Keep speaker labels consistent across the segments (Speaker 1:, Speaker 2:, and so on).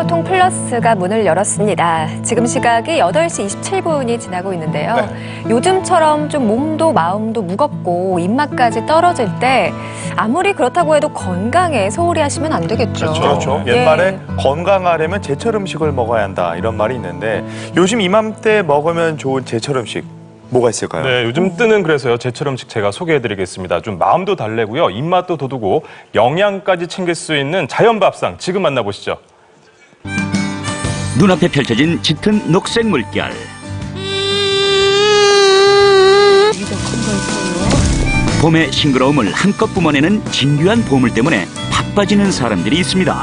Speaker 1: 생활보통 플러스가 문을 열었습니다. 지금 시각이 8시 27분이 지나고 있는데요.
Speaker 2: 네.
Speaker 1: 요즘처럼 좀 몸도 마음도 무겁고 입맛까지 떨어질 때 아무리 그렇다고 해도 건강에 소홀히 하시면 안 되겠죠.
Speaker 2: 그렇죠.
Speaker 1: 예.
Speaker 2: 옛말에 건강하려면 제철 음식을 먹어야 한다 이런 말이 있는데 요즘 이맘때 먹으면 좋은 제철 음식 뭐가 있을까요?
Speaker 3: 네, 요즘 뜨는 그래서요. 제철 음식 제가 소개해드리겠습니다. 좀 마음도 달래고요. 입맛도 돋우고 영양까지 챙길 수 있는 자연 밥상 지금 만나보시죠.
Speaker 4: 눈앞에 펼쳐진 짙은 녹색 물결. 봄의 싱그러움을 한껏 뿜어내는 진귀한 보물 때문에 바빠지는 사람들이 있습니다.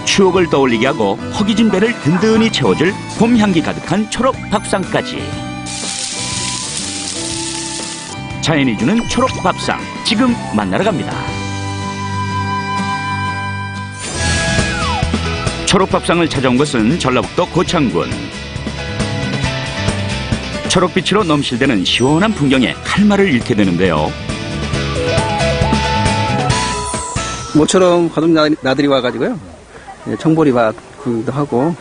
Speaker 4: 추억을 떠올리게 하고 허기진 배를 든든히 채워줄 봄 향기 가득한 초록 밥상까지. 자연이 주는 초록 밥상, 지금 만나러 갑니다. 초록 밥상을 찾아온 것은 전라북도 고창군. 초록빛으로 넘실대는 시원한 풍경에 할 말을 잃게 되는데요.
Speaker 5: 모처럼 가족 나들이 와가지고요. 청보리밭 구경도 하고.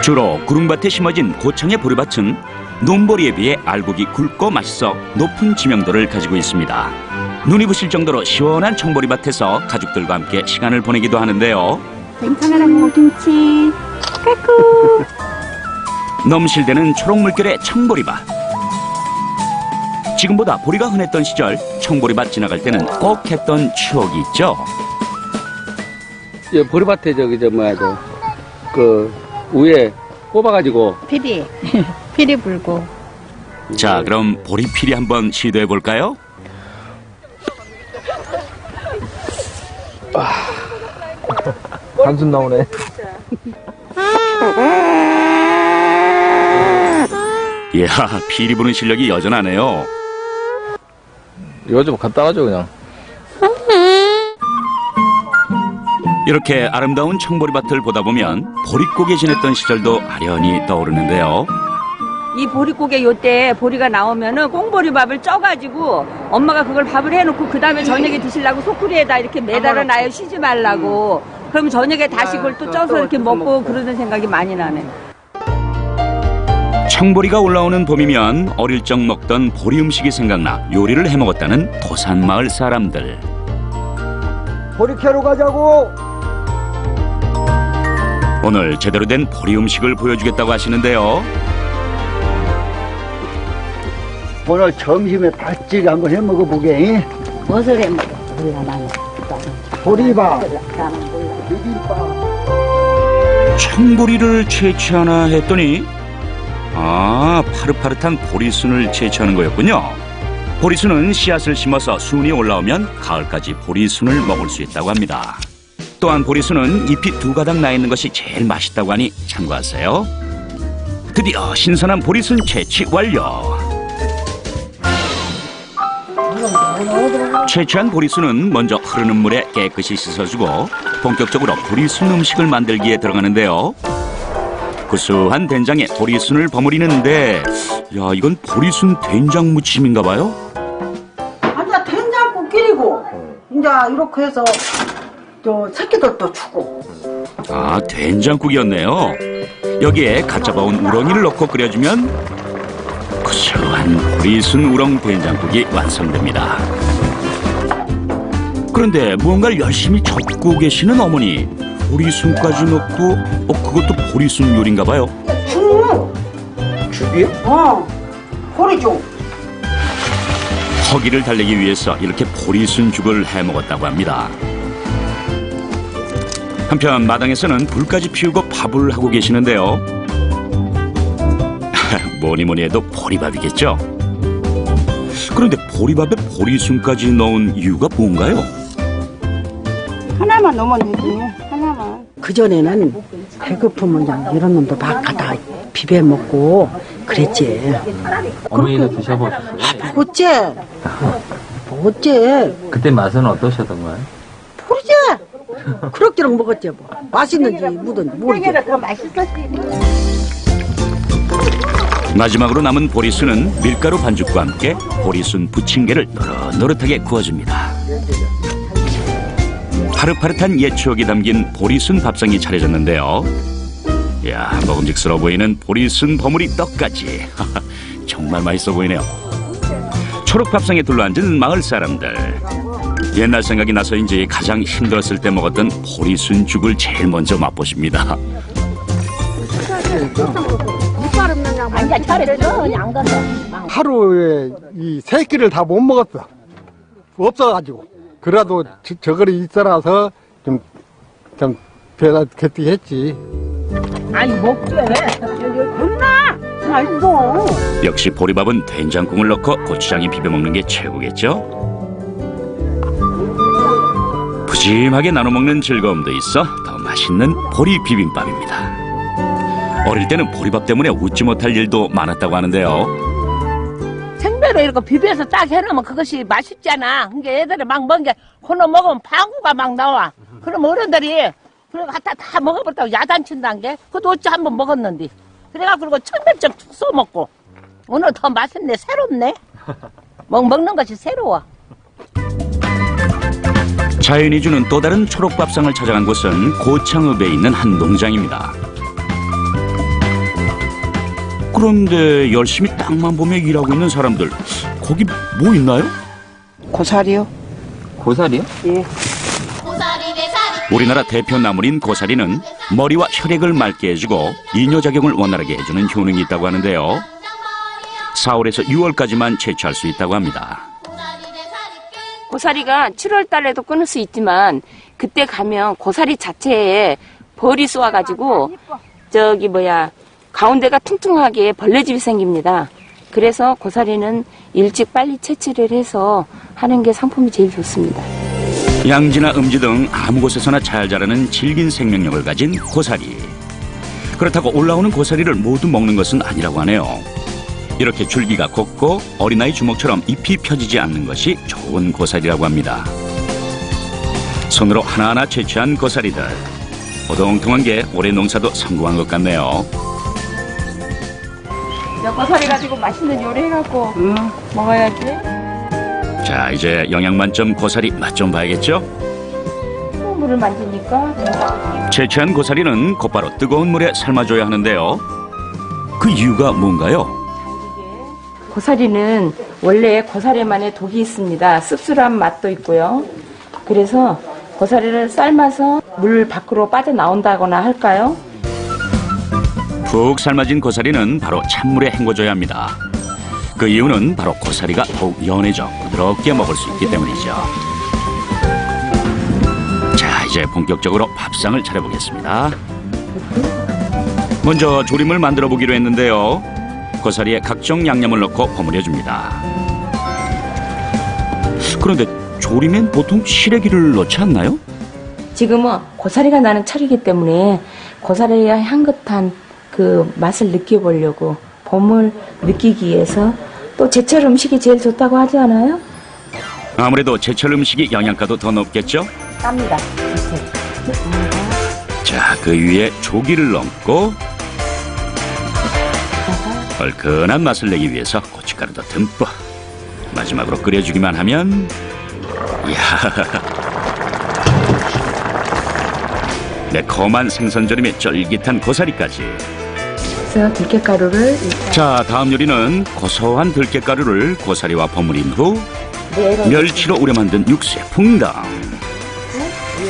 Speaker 4: 주로 구릉밭에 심어진 고창의 보리밭은 논보리에 비해 알곡이 굵고 맛있어 높은 지명도를 가지고 있습니다. 눈이 부실 정도로 시원한 청보리밭에서 가족들과 함께 시간을 보내기도 하는데요.
Speaker 6: 냉탕하라고 김치 까꾸.
Speaker 4: 넘실대는 초록 물결의 청보리밭. 지금보다 보리가 흔했던 시절 청보리밭 지나갈 때는 꼭 했던 추억이 있죠.
Speaker 5: 보리밭에 그 위에 뽑아가지고
Speaker 6: 피리 불고.
Speaker 4: 자, 그럼 보리피리 한번 시도해 볼까요?
Speaker 7: 한숨 나오네.
Speaker 4: 이야, 피리 부는 실력이 여전하네요.
Speaker 7: 이거 좀 갖다 가죠 그냥.
Speaker 4: 이렇게 아름다운 청보리밭을 보다 보면 보릿고개 지냈던 시절도 아련히 떠오르는데요.
Speaker 8: 이 보릿고개 요때 보리가 나오면은 꽁보리밥을 쪄가지고 엄마가 그걸 밥을 해놓고 그 다음에 저녁에 드시려고 소쿠리에다 이렇게 매달아 놔요. 쉬지 말라고. 그럼 저녁에 다시 그걸 또 쪄서 이렇게 먹고 그러는 생각이 많이 나네.
Speaker 4: 청보리가 올라오는 봄이면 어릴 적 먹던 보리 음식이 생각나 요리를 해먹었다는 도산마을 사람들.
Speaker 7: 보리 캐러 가자고.
Speaker 4: 오늘 제대로 된 보리 음식을 보여주겠다고 하시는데요.
Speaker 9: 오늘 점심에 바찌개 한번 해 먹어보게.
Speaker 6: 무엇을 해 먹어? 몰라 나는.
Speaker 9: 보리밥.
Speaker 4: 청보리를 채취하나 했더니 파릇파릇한 보리순을 채취하는 거였군요. 보리순은 씨앗을 심어서 순이 올라오면 가을까지 보리순을 먹을 수 있다고 합니다. 또한 보리순은 잎이 2가닥 나 있는 것이 제일 맛있다고 하니 참고하세요. 드디어 신선한 보리순 채취 완료. 채취한 보리순은 먼저 흐르는 물에 깨끗이 씻어주고 본격적으로 보리순 음식을 만들기에 들어가는데요. 구수한 된장에 보리순을 버무리는데, 야, 이건 보리순 된장 무침인가 봐요?
Speaker 10: 아니야, 된장국 끓이고 이제 이렇게 해서 저 새끼들도 주고.
Speaker 4: 된장국이었네요. 여기에 갓 잡아온 우렁이를 넣고 끓여주면 구수한 보리순 우렁 된장국이 완성됩니다. 그런데 무언가를 열심히 접고 계시는 어머니. 보리순까지 넣고 그것도 보리순 요리인가 봐요.
Speaker 10: 죽이요? 보리죽.
Speaker 4: 허기를 달래기 위해서 이렇게 보리순 죽을 해먹었다고 합니다. 한편 마당에서는 불까지 피우고 밥을 하고 계시는데요. 뭐니 해도 보리밥이겠죠. 그런데 보리밥에 보리순까지 넣은 이유가 뭔가요?
Speaker 10: 하나만 넣으면 되지. 하나만.
Speaker 11: 그전에는 배고프면 그냥 이런 놈도 막 갖다 비벼 먹고 그랬지.
Speaker 7: 어머니도 드셔보셨어요?
Speaker 11: 어째?
Speaker 7: 그때 맛은 어떠셨던 거예요?
Speaker 11: 모르지. 그럭저럭 먹었지 뭐. 맛있는지 묻은지 모르지.
Speaker 10: 더 맛있었지.
Speaker 4: 마지막으로 남은 보리순은 밀가루 반죽과 함께 보리순 부침개를 노릇노릇하게 구워줍니다. 파릇파릇한 옛 추억이 담긴 보리순 밥상이 차려졌는데요. 이야, 먹음직스러워 보이는 보리순 버무리 떡까지. 정말 맛있어 보이네요. 초록 밥상에 둘러앉은 마을 사람들. 옛날 생각이 나서인지 가장 힘들었을 때 먹었던 보리순 죽을 제일 먼저 맛보십니다.
Speaker 12: 하루에 이 세 끼를 다 못 먹었어. 없어가지고. 그래도 저거리 있어라서 좀 배가 개띠했지.
Speaker 10: 아니 먹지 겁나 맛있어.
Speaker 4: 역시 보리밥은 된장국을 넣고 고추장에 비벼 먹는 게 최고겠죠? 푸짐하게 나눠 먹는 즐거움도 있어 더 맛있는 보리 비빔밥입니다. 어릴 때는 보리밥 때문에 웃지 못할 일도 많았다고 하는데요.
Speaker 13: 생배로 이렇게 비벼서 딱 해놓으면 그것이 맛있잖아. 그러니까 애들이 막 먹은 게 혼자 먹으면 방구가 막 나와. 그럼 어른들이 그래 갖다 다 먹어버렸다고 야단친다는 게 그것도 어찌 한번 먹었는데. 그래가지고 그리고 청백점 툭 써먹고 오늘 더 맛있네. 새롭네. 먹는 것이 새로워.
Speaker 4: 자연이 주는 또 다른 초록밥상을 찾아간 곳은 고창읍에 있는 한 농장입니다. 그런데 열심히 땅만 보며 일하고 있는 사람들, 거기 뭐 있나요?
Speaker 14: 고사리요.
Speaker 7: 고사리요?
Speaker 14: 예.
Speaker 4: 우리나라 대표 나물인 고사리는 머리와 혈액을 맑게 해주고 이뇨작용을 원활하게 해주는 효능이 있다고 하는데요. 4월에서 6월까지만 채취할 수 있다고 합니다.
Speaker 15: 고사리가 7월 달에도 끊을 수 있지만 그때 가면 고사리 자체에 벌이 쏘아가지고 가운데가 퉁퉁하게 벌레집이 생깁니다. 그래서 고사리는 일찍 빨리 채취를 해서 하는 게 상품이 제일 좋습니다.
Speaker 4: 양지나 음지 등 아무 곳에서나 잘 자라는 질긴 생명력을 가진 고사리. 그렇다고 올라오는 고사리를 모두 먹는 것은 아니라고 하네요. 이렇게 줄기가 곱고 어린아이 주먹처럼 잎이 펴지지 않는 것이 좋은 고사리라고 합니다. 손으로 하나하나 채취한 고사리들. 오동통한 게 올해 농사도 성공한 것 같네요.
Speaker 15: 고사리 가지고 맛있는 요리 해갖고 먹어야지.
Speaker 4: 자, 이제 영양 만점 고사리 맛 좀 봐야겠죠?
Speaker 15: 물을 만지니까.
Speaker 4: 채취한 고사리는 곧바로 뜨거운 물에 삶아줘야 하는데요. 그 이유가 뭔가요?
Speaker 15: 고사리는 원래 고사리만의 독이 있습니다. 씁쓸한 맛도 있고요. 그래서 고사리를 삶아서 물 밖으로 빠져나온다거나 할까요?
Speaker 4: 푹 삶아진 고사리는 바로 찬물에 헹궈줘야 합니다. 그 이유는 바로 고사리가 더욱 연해져 부드럽게 먹을 수 있기 때문이죠. 자, 이제 본격적으로 밥상을 차려보겠습니다. 먼저 조림을 만들어 보기로 했는데요. 고사리에 각종 양념을 넣고 버무려줍니다. 그런데 조림엔 보통 시래기를 넣지 않나요?
Speaker 15: 지금은 고사리가 나는 철이기 때문에 고사리의 향긋한 그 맛을 느껴보려고 봄을 느끼기 위해서 또 제철 음식이 제일 좋다고 하지 않아요?
Speaker 4: 아무래도 제철 음식이 영양가도 더 높겠죠?
Speaker 15: 깝니다.
Speaker 4: 자, 그 위에 조기를 넣고 얼큰한 맛을 내기 위해서 고춧가루도 듬뿍. 마지막으로 끓여주기만 하면 이야, 매콤한 생선조림에 쫄깃한 고사리까지.
Speaker 15: 그래서 들깨가루를
Speaker 4: 자, 다음 요리는 고소한 들깨가루를 고사리와 버무린 후 멸치로 우려 만든 육수에 풍덩.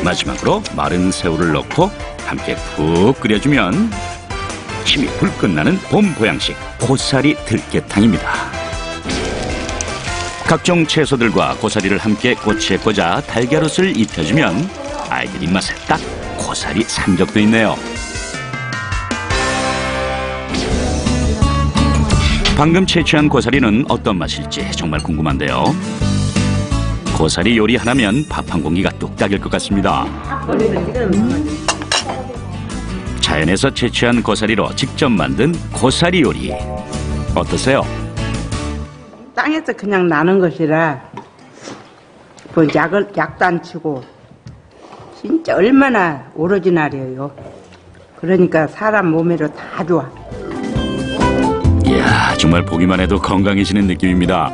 Speaker 4: 마지막으로 마른 새우를 넣고 함께 푹 끓여주면 침이 불끈 나는 봄 보양식 고사리 들깨탕입니다. 각종 채소들과 고사리를 함께 꼬치에 꽂아 달걀옷을 입혀주면 아이들 입맛에 딱 고사리 산적도 있네요. 방금 채취한 고사리는 어떤 맛일지 정말 궁금한데요. 고사리 요리 하나면 밥 한 공기가 뚝딱일 것 같습니다. 자연에서 채취한 고사리로 직접 만든 고사리 요리 어떠세요?
Speaker 14: 땅에서 그냥 나는 것이라 그 약도 안 치고 진짜 얼마나 오리지널이에요. 그러니까 사람 몸에도 다 좋아.
Speaker 4: 이야, 정말 보기만 해도 건강해지는 느낌입니다.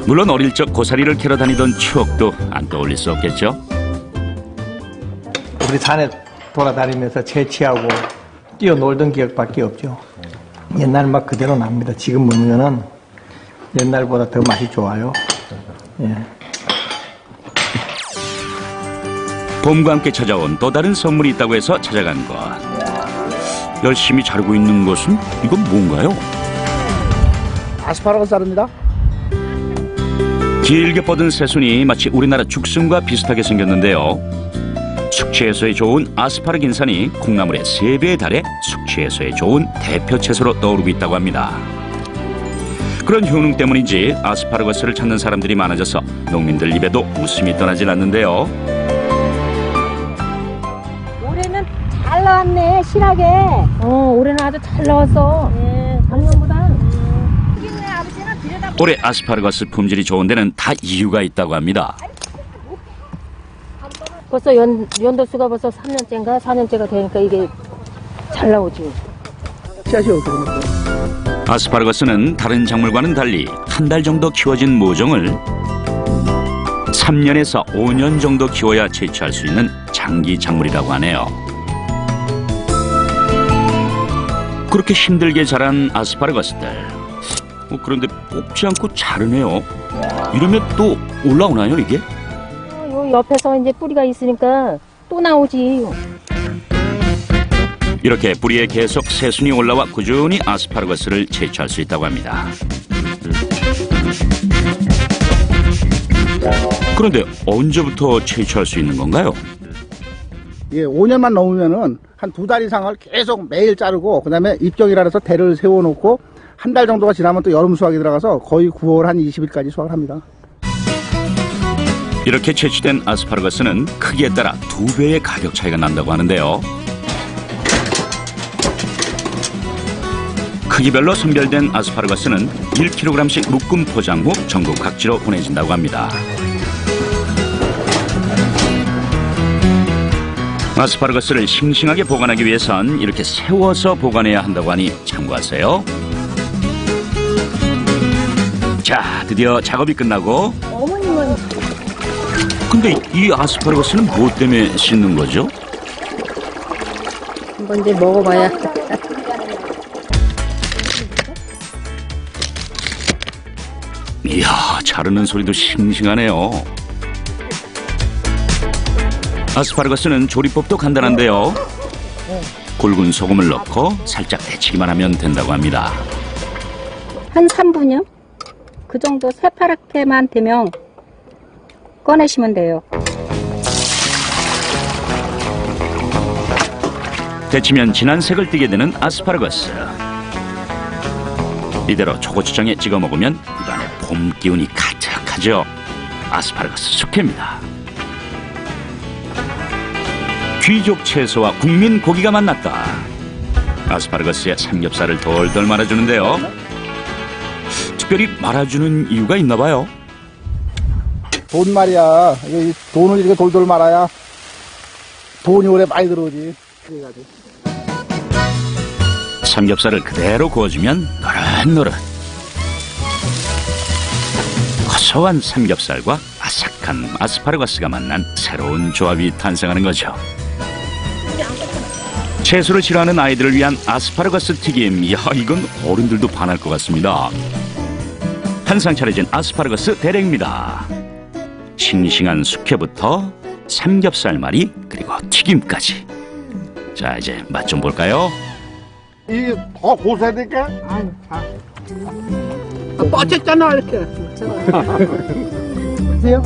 Speaker 4: 물론 어릴 적 고사리를 캐러 다니던 추억도 안 떠올릴 수 없겠죠.
Speaker 16: 우리 산에 돌아다니면서 채취하고 뛰어놀던 기억밖에 없죠. 옛날 맛 그대로 납니다. 지금 먹으면은 옛날보다 더 맛이 좋아요. 예.
Speaker 4: 봄과 함께 찾아온 또 다른 선물이 있다고 해서 찾아간 것. 열심히 자르고 있는 것은 이건 뭔가요?
Speaker 17: 아스파라거스 자릅니다.
Speaker 4: 길게 뻗은 새순이 마치 우리나라 죽순과 비슷하게 생겼는데요. 숙취해소에 좋은 아스파라긴산이 콩나물의 3배에 달해 숙취해소에 좋은 대표 채소로 떠오르고 있다고 합니다. 그런 효능 때문인지 아스파라거스를 찾는 사람들이 많아져서 농민들 입에도 웃음이 떠나질 않는데요.
Speaker 6: 올해는 잘 나왔네, 실하게.
Speaker 15: 올해는 아주 잘 나왔어. 작년보다.
Speaker 4: 올해 아스파라거스 품질이 좋은 데는 다 이유가 있다고 합니다.
Speaker 15: 벌써 연도수가 벌써 3년째인가 4년째가 되니까 이게 잘 나오지.
Speaker 17: 씨앗이 어떻게 먹어요?
Speaker 4: 아스파라거스는 다른 작물과는 달리 한 달 정도 키워진 모종을 3년에서 5년 정도 키워야 채취할 수 있는 장기 작물이라고 하네요. 그렇게 힘들게 자란 아스파라거스들. 그런데 뽑지 않고 자르네요. 이러면 또 올라오나요, 이게?
Speaker 15: 요 옆에서 이제 뿌리가 있으니까 또 나오지.
Speaker 4: 이렇게 뿌리에 계속 새순이 올라와 꾸준히 아스파라거스를 채취할 수 있다고 합니다. 그런데 언제부터 채취할 수 있는 건가요?
Speaker 17: 예, 5년만 넘으면은 한 2달 이상을 계속 매일 자르고 그다음에 입정이라 해서 대를 세워놓고 한 달 정도가 지나면 또 여름 수확이 들어가서 거의 9월 한 20일까지 수확을 합니다.
Speaker 4: 이렇게 채취된 아스파라거스는 크기에 따라 2배의 가격 차이가 난다고 하는데요. 크기별로 선별된 아스파라거스는 1kg씩 묶음 포장 후 전국 각지로 보내진다고 합니다. 아스파라거스를 싱싱하게 보관하기 위해선 이렇게 세워서 보관해야 한다고 하니 참고하세요. 자, 드디어 작업이 끝나고.
Speaker 15: 어머님은.
Speaker 4: 근데 이 아스파라거스는 뭐 때문에 씻는 거죠?
Speaker 6: 한번 이제 먹어봐야.
Speaker 4: 이야, 자르는 소리도 싱싱하네요. 아스파라거스는 조리법도 간단한데요. 굵은 소금을 넣고 살짝 데치기만 하면 된다고 합니다.
Speaker 6: 한 3분요? 그 정도 새파랗게만 되면 꺼내시면 돼요.
Speaker 4: 데치면 진한 색을 띠게 되는 아스파라거스. 이대로 초고추장에 찍어 먹으면 입안에 봄 기운이 가득하죠. 아스파라거스 숙회입니다. 귀족 채소와 국민 고기가 만났다. 아스파라거스에 삼겹살을 돌돌 말아주는데요. 특별히 말아주는 이유가 있나 봐요.
Speaker 17: 돈 말이야. 이 돈을 이렇게 돌돌 말아야 돈이 오래 많이 들어오지. 그래가지고.
Speaker 4: 삼겹살을 그대로 구워주면 노릇노릇. 고소한 삼겹살과 아삭한 아스파라거스가 만난 새로운 조합이 탄생하는 거죠. 채소를 싫어하는 아이들을 위한 아스파라거스 튀김. 이야, 이건 어른들도 반할 것 같습니다. 한상 차려진 아스파라거스 대랭입니다. 싱싱한 숙회부터 삼겹살말이 그리고 튀김까지. 자, 이제 맛 좀 볼까요?
Speaker 17: 이게 더 고소하니까? 아니, 뻗쳤잖아, 이렇게. 보세요.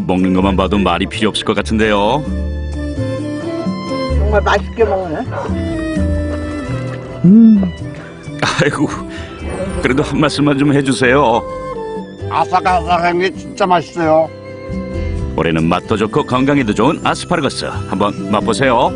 Speaker 4: 먹는 것만 봐도 말이 필요 없을 것 같은데요.
Speaker 17: 정말 맛있게 먹네.
Speaker 4: 아이고, 그래도 한 말씀만 좀 해주세요.
Speaker 17: 아삭아삭한 게 진짜 맛있어요.
Speaker 4: 올해는 맛도 좋고 건강에도 좋은 아스파라거스 한번 맛보세요.